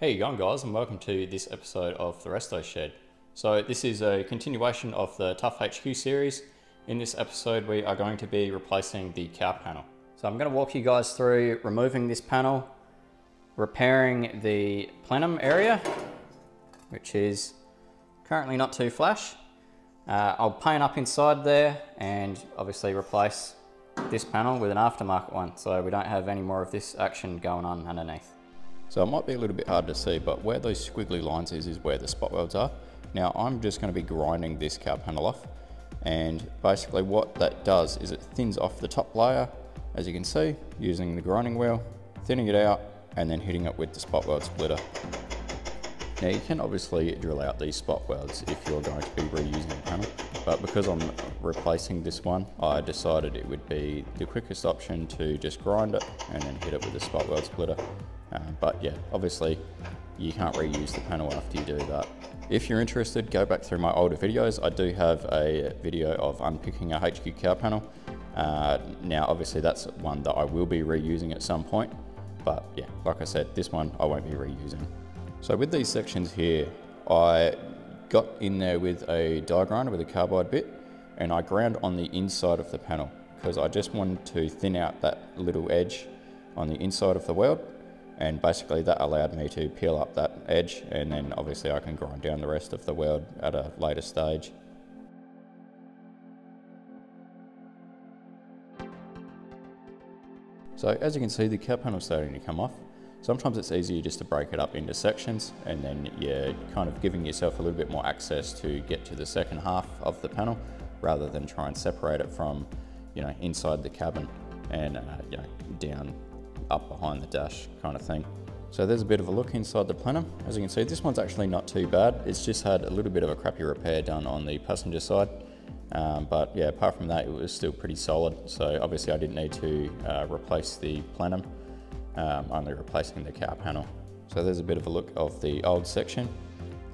How you going, guys, and welcome to this episode of the Resto Shed. So this is a continuation of the Tough HQ series. In this episode we are going to be replacing the cowl panel. So I'm going to walk you guys through removing this panel, repairing the plenum area, which is currently not too flash. I'll paint up inside there and obviously replace this panel with an aftermarket one, so we don't have any more of this action going on underneath. So it might be a little bit hard to see, but where those squiggly lines is where the spot welds are. Now I'm just going to be grinding this cowl panel off, and basically what that does is it thins off the top layer, as you can see, using the grinding wheel, thinning it out and then hitting it with the spot weld splitter. Now you can obviously drill out these spot welds if you're going to be reusing the panel, but because I'm replacing this one, I decided it would be the quickest option to just grind it and then hit it with a spot weld splitter. But yeah, obviously you can't reuse the panel after you do that. If you're interested, go back through my older videos. I do have a video of unpicking a HQ cowl panel. Now obviously that's one that I will be reusing at some point, but yeah, like I said, this one I won't be reusing. So with these sections here, I got in there with a die grinder with a carbide bit, and I ground on the inside of the panel because I just wanted to thin out that little edge on the inside of the weld, and basically that allowed me to peel up that edge, and then obviously I can grind down the rest of the weld at a later stage. So as you can see, the cowl panel is starting to come off. Sometimes it's easier just to break it up into sections, and then you're kind of giving yourself a little bit more access to get to the second half of the panel, rather than try and separate it from, inside the cabin and down up behind the dash kind of thing. So there's a bit of a look inside the plenum. As you can see, this one's actually not too bad. It's just had a little bit of a crappy repair done on the passenger side. But yeah, apart from that, it was still pretty solid. So obviously I didn't need to replace the plenum, only replacing the cowl panel. So there's a bit of a look of the old section.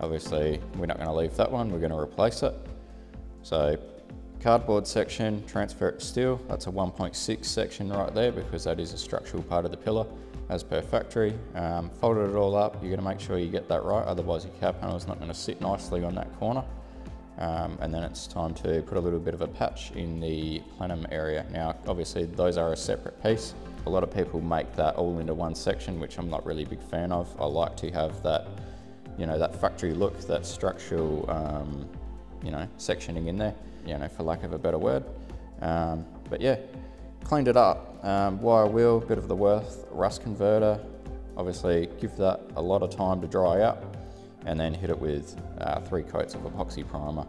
Obviously we're not going to leave that one, we're going to replace it. So cardboard section, transfer it to steel. That's a 1.6 section right there, because that is a structural part of the pillar as per factory. Folded it all up. You're going to make sure you get that right, otherwise your cowl panel is not going to sit nicely on that corner. And then it's time to put a little bit of a patch in the plenum area. Now obviously those are a separate piece. A lot of people make that all into one section, which I'm not really a big fan of. I like to have that, that factory look, that structural, sectioning in there, for lack of a better word. But yeah, cleaned it up. Wire wheel, bit of the rust converter. Obviously give that a lot of time to dry out, and then hit it with 3 coats of epoxy primer.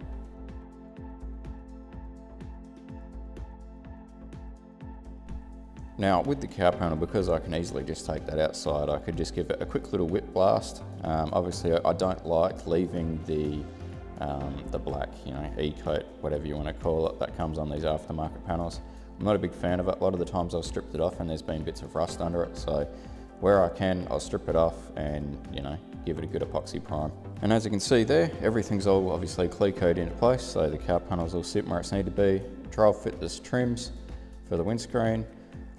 Now with the cowl panel, because I can easily just take that outside, I could just give it a quick little whip blast. Obviously I don't like leaving the black, E-coat, whatever you want to call it, that comes on these aftermarket panels. I'm not a big fan of it. A lot of the times I've stripped it off and there's been bits of rust under it, so where I can, I'll strip it off and, give it a good epoxy prime. And as you can see there, everything's all obviously clear-coated into place, so the cowl panels all sit where it's need to be. Trail fitness trims for the windscreen.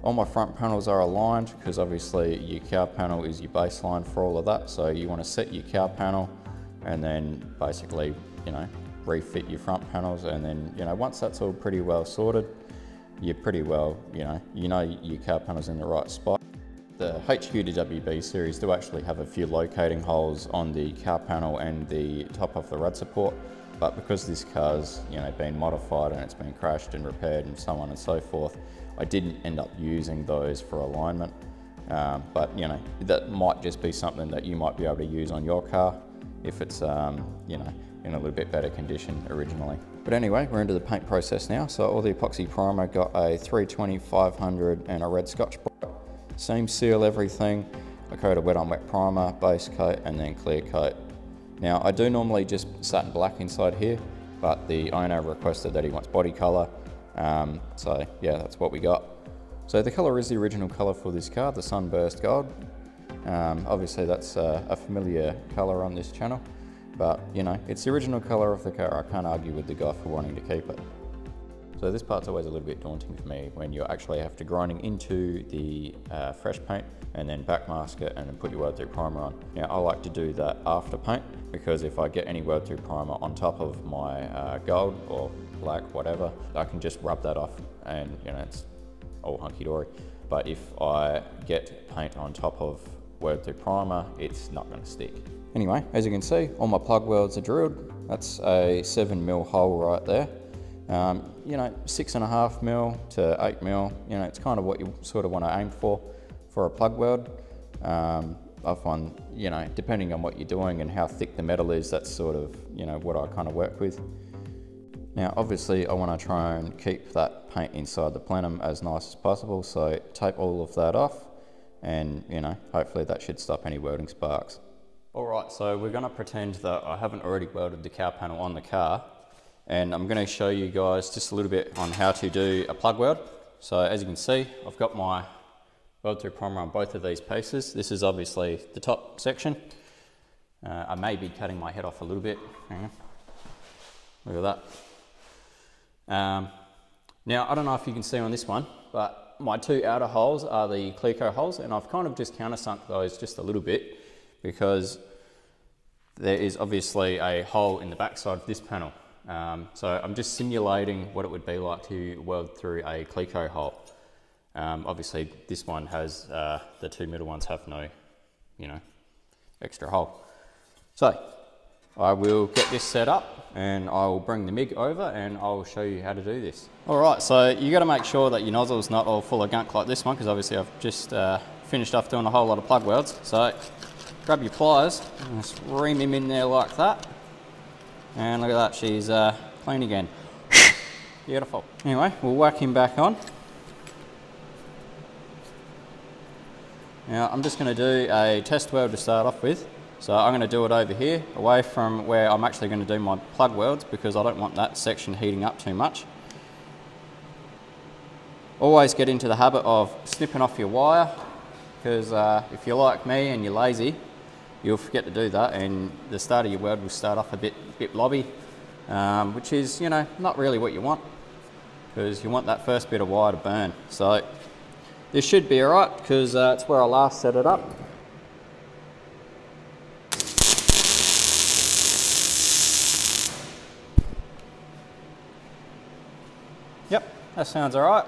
All my front panels are aligned, because obviously your cowl panel is your baseline for all of that, so you want to set your cowl panel and then basically, refit your front panels, and then, once that's all pretty well sorted, you're pretty well, your cowl panel's in the right spot. The HQ to WB series do actually have a few locating holes on the cowl panel and the top of the rud support, but because this car's been modified and it's been crashed and repaired and so on and so forth, I didn't end up using those for alignment. But that might just be something that you might be able to use on your car if it's in a little bit better condition originally. But anyway, we're into the paint process now. So all the epoxy primer, got a 320, 500 and a red Scotch-Brite. Seam seal everything. I coat a wet on wet primer, base coat and then clear coat. Now I do normally just satin black inside here, but the owner requested that he wants body colour. So yeah, that's what we got. So the colour is the original colour for this car, the Sunburst Gold. Obviously that's a familiar colour on this channel, but it's the original colour of the car. I can't argue with the guy for wanting to keep it. So this part's always a little bit daunting for me when you actually have to grinding into the fresh paint and then backmask it and then put your weld through primer on. Now I like to do that after paint, because if I get any weld through primer on top of my gold or black, whatever, I can just rub that off and it's all hunky-dory. But if I get paint on top of weld through primer, it's not going to stick. Anyway, as you can see, all my plug welds are drilled. That's a 7mm hole right there. 6.5mm to 8mm, it's kind of what you sort of want to aim for a plug weld. I find, depending on what you're doing and how thick the metal is, that's sort of, what I kind of work with. Now, obviously, I want to try and keep that paint inside the plenum as nice as possible, so tape all of that off, and, hopefully that should stop any welding sparks. All right, so we're going to pretend that I haven't already welded the cowl panel on the car, and I'm going to show you guys just a little bit on how to do a plug weld. So as you can see, I've got my weld through primer on both of these pieces. This is obviously the top section. I may be cutting my head off a little bit. Hang on. Look at that. Now, I don't know if you can see on this one, but my two outer holes are the Cleco holes, and I've kind of just countersunk those just a little bit because there is obviously a hole in the backside of this panel. So I'm just simulating what it would be like to weld through a Cleco hole. Obviously this one has, the two middle ones have no, extra hole. So I will get this set up and I'll bring the MIG over and I'll show you how to do this. Alright, so you got to make sure that your nozzle's not all full of gunk like this one, because obviously I've just finished off doing a whole lot of plug welds. So grab your pliers and just ream him in there like that. And look at that, she's clean again. Beautiful. Anyway, we'll whack him back on. Now I'm just going to do a test weld to start off with. So I'm going to do it over here, away from where I'm actually going to do my plug welds, because I don't want that section heating up too much. Always get into the habit of snipping off your wire, because if you're like me and you're lazy, you'll forget to do that and the start of your weld will start off a bit blobby, which is, not really what you want, because you want that first bit of wire to burn. So this should be alright, because it's where I last set it up. Yep, that sounds alright.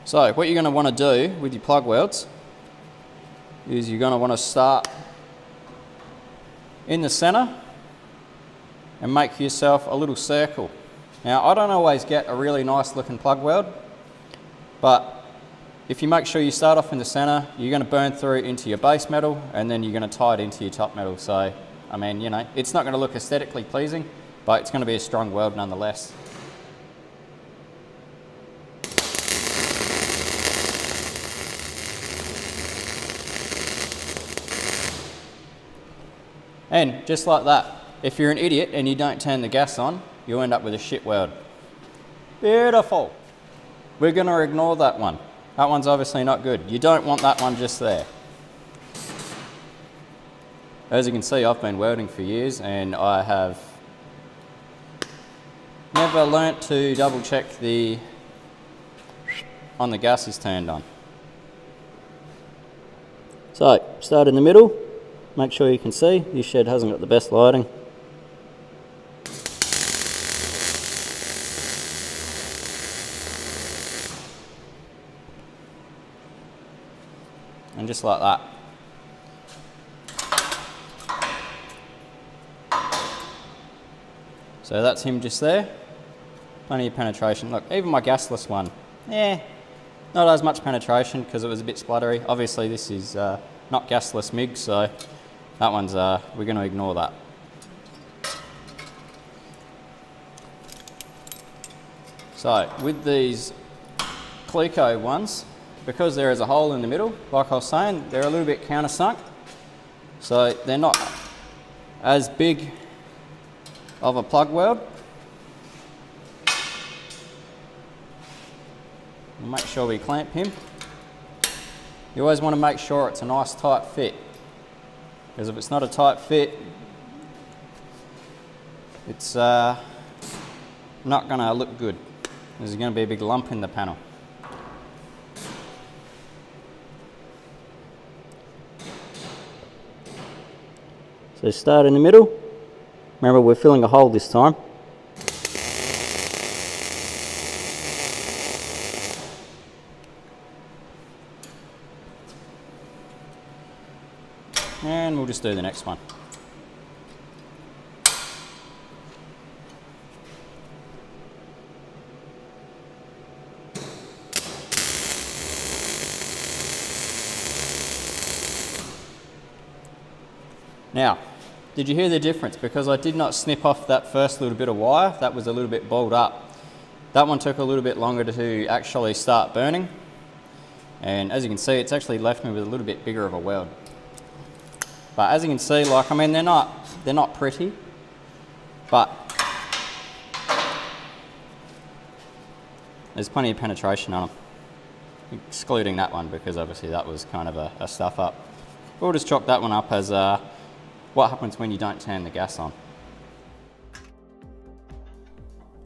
So what you're going to want to do with your plug welds is you're going to want to start in the centre and make yourself a little circle. Now I don't always get a really nice looking plug weld, but if you make sure you start off in the centre, you're going to burn through into your base metal and then you're going to tie it into your top metal. So, I mean, it's not going to look aesthetically pleasing, but it's going to be a strong weld nonetheless. And just like that, if you're an idiot and you don't turn the gas on, you'll end up with a shit weld. Beautiful. We're going to ignore that one. That one's obviously not good. You don't want that one just there. As you can see, I've been welding for years and I have never learnt to double check on the gas is turned on. So, start in the middle. Make sure you can see, this shed hasn't got the best lighting. And just like that. So that's him just there. Plenty of penetration. Look, even my gasless one, not as much penetration because it was a bit spluttery. Obviously this is not gasless MIG, so that one's, we're going to ignore that. So with these Cleco ones, because there is a hole in the middle, like I was saying, they're a little bit countersunk. So they're not as big of a plug weld. We'll make sure we clamp him. You always want to make sure it's a nice tight fit, because if it's not a tight fit, it's not going to look good. There's going to be a big lump in the panel. So start in the middle. Remember, we're filling a hole this time. And we'll just do the next one. Now, did you hear the difference? Because I did not snip off that first little bit of wire, that was a little bit balled up. That one took a little bit longer to actually start burning. And as you can see, it's actually left me with a little bit bigger of a weld. But as you can see, like, I mean, they're not pretty, but there's plenty of penetration on them. Excluding that one, because obviously that was kind of a stuff up. We'll just chalk that one up as what happens when you don't turn the gas on.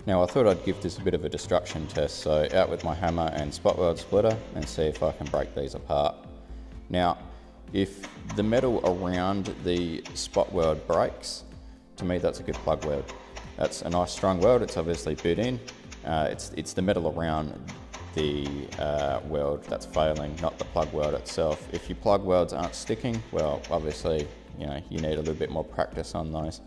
Now I thought I'd give this a bit of a destruction test, so out with my hammer and spot weld splitter and see if I can break these apart. Now, if the metal around the spot weld breaks, to me that's a good plug weld. That's a nice strong weld, it's obviously bit in. It's the metal around the weld that's failing, not the plug weld itself. If your plug welds aren't sticking, well, obviously, you know, you need a little bit more practice on those.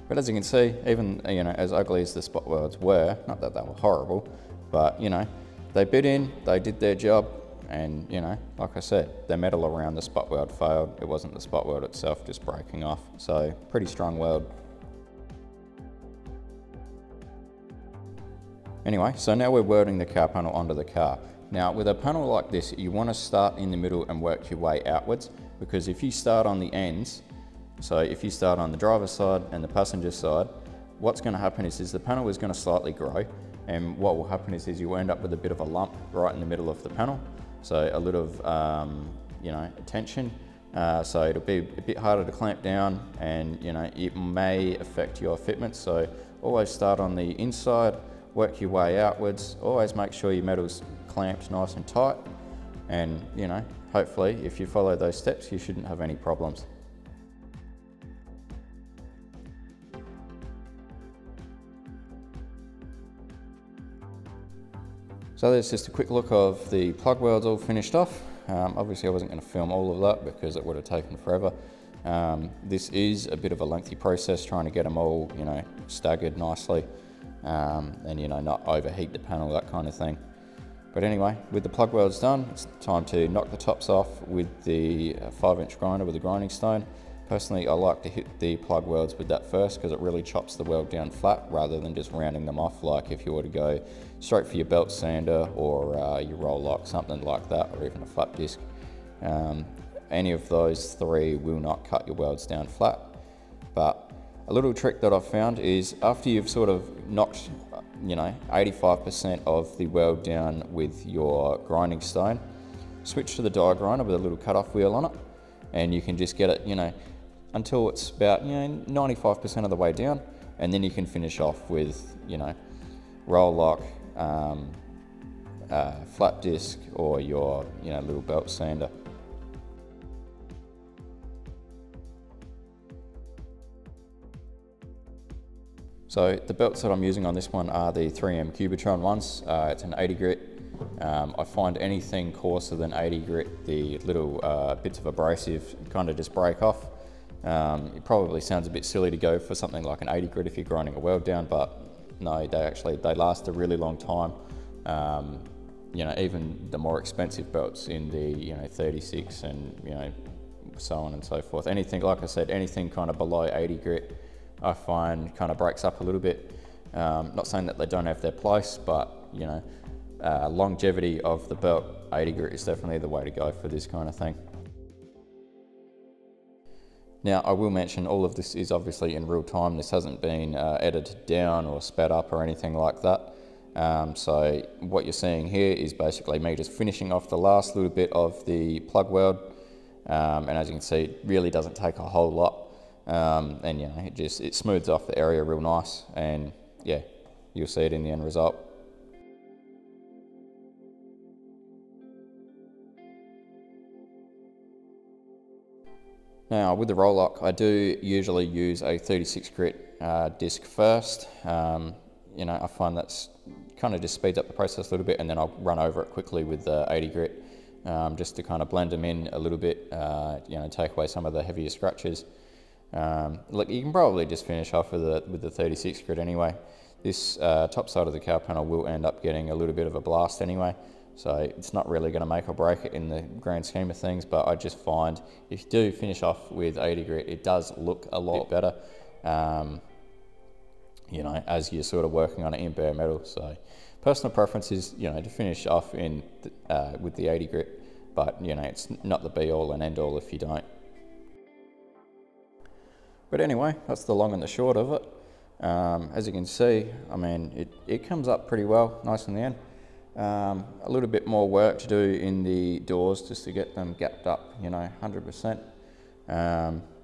But as you can see, even, you know, as ugly as the spot welds were, not that they were horrible, but, you know, they bit in, they did their job, and, you know, like I said, the metal around the spot weld failed. It wasn't the spot weld itself just breaking off. So, pretty strong weld. Anyway, so now we're welding the car panel onto the car. Now, with a panel like this, you want to start in the middle and work your way outwards, because if you start on the ends, so if you start on the driver's side and the passenger side, what's going to happen is the panel is going to slightly grow, and what will happen is you end up with a bit of a lump right in the middle of the panel. So a lot of, you know, tension. So it'll be a bit harder to clamp down, and, you know, it may affect your fitment. So always start on the inside, work your way outwards. Always make sure your metal's clamped nice and tight. And, you know, hopefully if you follow those steps, you shouldn't have any problems. So there's just a quick look of the plug welds all finished off. Obviously I wasn't going to film all of that because it would have taken forever. This is a bit of a lengthy process, trying to get them all, you know, staggered nicely, and, you know, not overheat the panel, that kind of thing. But anyway, with the plug welds done, it's time to knock the tops off with the 5-inch grinder with a grinding stone. Personally, I like to hit the plug welds with that first because it really chops the weld down flat rather than just rounding them off like if you were to go straight for your belt sander or your roll lock, something like that, or even a flap disc. Any of those three will not cut your welds down flat. But a little trick that I've found is after you've sort of knocked, you know, 85% of the weld down with your grinding stone, switch to the die grinder with a little cut-off wheel on it, and you can just get it, you know, until it's about, you know, 95% of the way down, and then you can finish off with, you know, roll lock, flap disc, or your, you know, little belt sander. So the belts that I'm using on this one are the 3M Cubitron ones. It's an 80 grit. I find anything coarser than 80 grit, the little bits of abrasive kind of just break off. It probably sounds a bit silly to go for something like an 80 grit if you're grinding a weld down, but no, they last a really long time. You know, even the more expensive belts in the, you know, 36 and, you know, so on and so forth. Anything, like I said, anything kind of below 80 grit, I find kind of breaks up a little bit. Not saying that they don't have their place, but, you know, longevity of the belt, 80 grit is definitely the way to go for this kind of thing. Now, I will mention all of this is obviously in real time. This hasn't been edited down or sped up or anything like that. So what you're seeing here is basically me just finishing off the last little bit of the plug weld. And as you can see, it really doesn't take a whole lot. And, you know, it smooths off the area real nice. And yeah, you'll see it in the end result. Now with the roll lock, I do usually use a 36 grit disc first. You know, I find that's kind of just speeds up the process a little bit, and then I'll run over it quickly with the 80 grit just to kind of blend them in a little bit, you know, take away some of the heavier scratches. Look, you can probably just finish off with the 36 grit anyway. This top side of the cowl panel will end up getting a little bit of a blast anyway, so it's not really going to make or break it in the grand scheme of things, but I just find if you do finish off with 80 grit, it does look a lot better, you know, as you're sort of working on it in bare metal. So personal preference is, you know, to finish off in with the 80 grit, but you know, it's not the be all and end all if you don't. But anyway, that's the long and the short of it. As you can see, I mean, it comes up pretty well, nice in the end. A little bit more work to do in the doors just to get them gapped up, you know, 100%.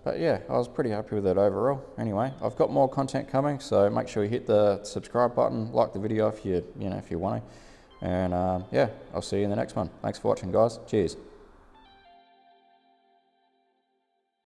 But yeah, I was pretty happy with it overall. Anyway, I've got more content coming, so make sure you hit the subscribe button, like the video if you want to. And yeah, I'll see you in the next one. Thanks for watching, guys. Cheers.